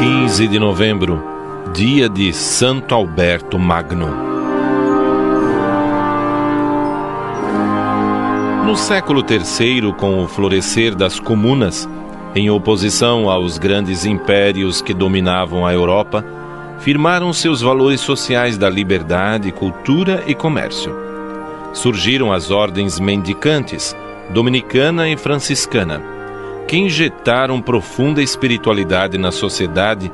15 de novembro, dia de Santo Alberto Magno. No século III, com o florescer das comunas, em oposição aos grandes impérios que dominavam a Europa, firmaram seus valores sociais da liberdade, cultura e comércio. Surgiram as ordens mendicantes, dominicana e franciscana, que injetaram profunda espiritualidade na sociedade,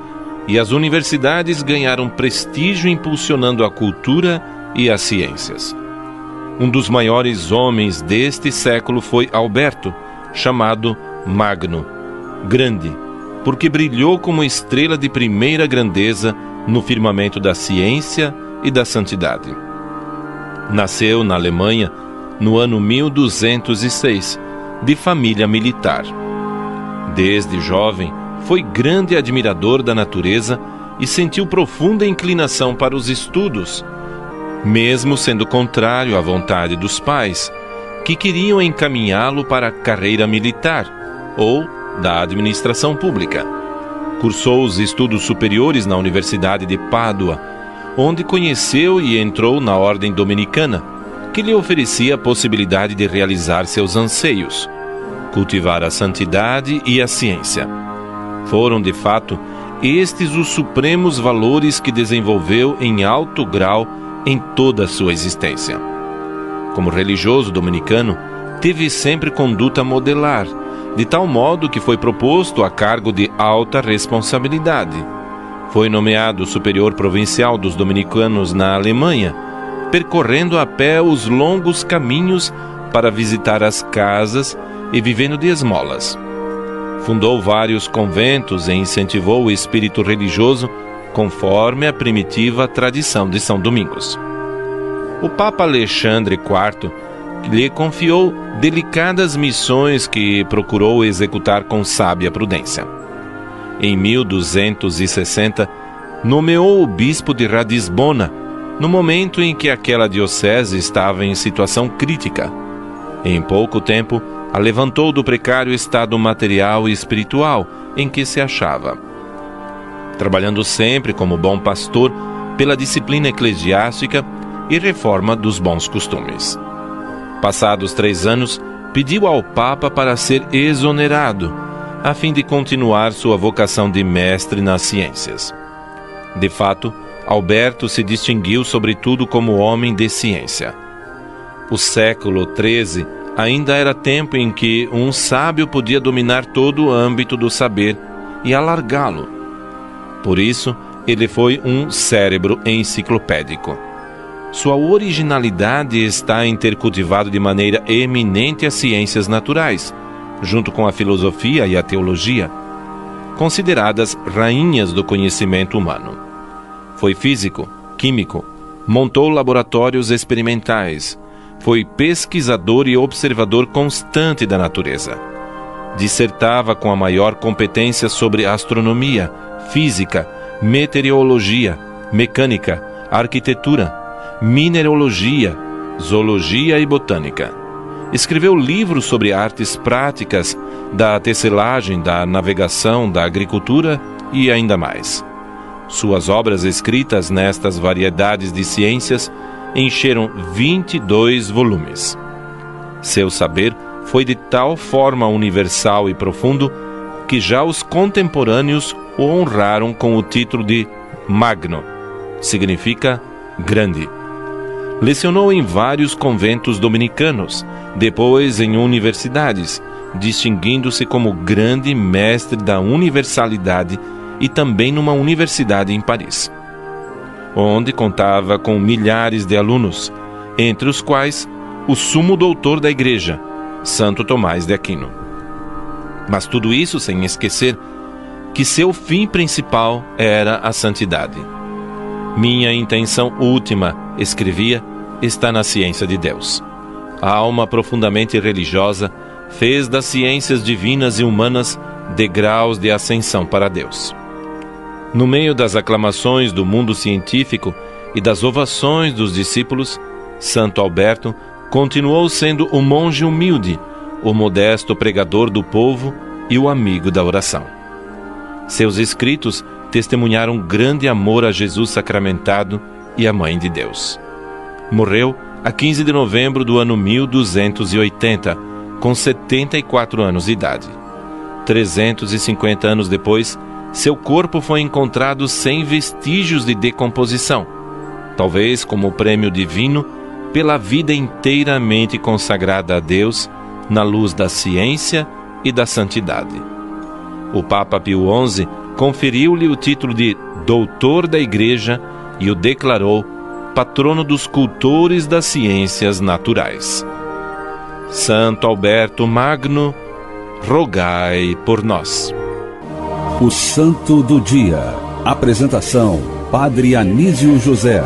e as universidades ganharam prestígio impulsionando a cultura e as ciências. Um dos maiores homens deste século foi Alberto, chamado Magno, grande, porque brilhou como estrela de primeira grandeza no firmamento da ciência e da santidade. Nasceu na Alemanha no ano 1206, de família militar. Desde jovem, foi grande admirador da natureza e sentiu profunda inclinação para os estudos, mesmo sendo contrário à vontade dos pais, que queriam encaminhá-lo para a carreira militar ou da administração pública. Cursou os estudos superiores na Universidade de Pádua, onde conheceu e entrou na ordem dominicana, que lhe oferecia a possibilidade de realizar seus anseios, cultivar a santidade e a ciência. Foram, de fato, estes os supremos valores que desenvolveu em alto grau em toda a sua existência. Como religioso dominicano, teve sempre conduta modelar, de tal modo que foi proposto a cargo de alta responsabilidade. Foi nomeado superior provincial dos dominicanos na Alemanha, percorrendo a pé os longos caminhos para visitar as casas e vivendo de esmolas. Fundou vários conventos e incentivou o espírito religioso conforme a primitiva tradição de São Domingos. O Papa Alexandre IV lhe confiou delicadas missões que procurou executar com sábia prudência. Em 1260, nomeou o bispo de Ratisbona, no momento em que aquela diocese estava em situação crítica. Em pouco tempo, a levantou do precário estado material e espiritual em que se achava, trabalhando sempre como bom pastor pela disciplina eclesiástica e reforma dos bons costumes. Passados 3 anos, pediu ao Papa para ser exonerado, a fim de continuar sua vocação de mestre nas ciências. De fato, Alberto se distinguiu sobretudo como homem de ciência. O século XIII ainda era tempo em que um sábio podia dominar todo o âmbito do saber e alargá-lo. Por isso, ele foi um cérebro enciclopédico. Sua originalidade está em ter cultivado de maneira eminente as ciências naturais, junto com a filosofia e a teologia, consideradas rainhas do conhecimento humano. Foi físico, químico, montou laboratórios experimentais, foi pesquisador e observador constante da natureza. Dissertava com a maior competência sobre astronomia, física, meteorologia, mecânica, arquitetura, mineralogia, zoologia e botânica. Escreveu livros sobre artes práticas, da tecelagem, da navegação, da agricultura e ainda mais. Suas obras escritas nestas variedades de ciências encheram 22 volumes. Seu saber foi de tal forma universal e profundo que já os contemporâneos o honraram com o título de Magno, significa grande. Lecionou em vários conventos dominicanos, depois em universidades, distinguindo-se como grande mestre da universalidade e também numa universidade em Paris, onde contava com milhares de alunos, entre os quais o sumo doutor da Igreja, Santo Tomás de Aquino. Mas tudo isso sem esquecer que seu fim principal era a santidade. Minha intenção última, escrevia, está na ciência de Deus. A alma profundamente religiosa fez das ciências divinas e humanas degraus de ascensão para Deus. No meio das aclamações do mundo científico e das ovações dos discípulos, Santo Alberto continuou sendo o monge humilde, o modesto pregador do povo e o amigo da oração. Seus escritos testemunharam grande amor a Jesus sacramentado e a Mãe de Deus. Morreu a 15 de novembro do ano 1280, com 74 anos de idade. 350 anos depois, seu corpo foi encontrado sem vestígios de decomposição, talvez como prêmio divino pela vida inteiramente consagrada a Deus na luz da ciência e da santidade. O Papa Pio XI conferiu-lhe o título de Doutor da Igreja e o declarou patrono dos cultores das ciências naturais. Santo Alberto Magno, rogai por nós. O Santo do Dia. Apresentação: Padre Anísio José.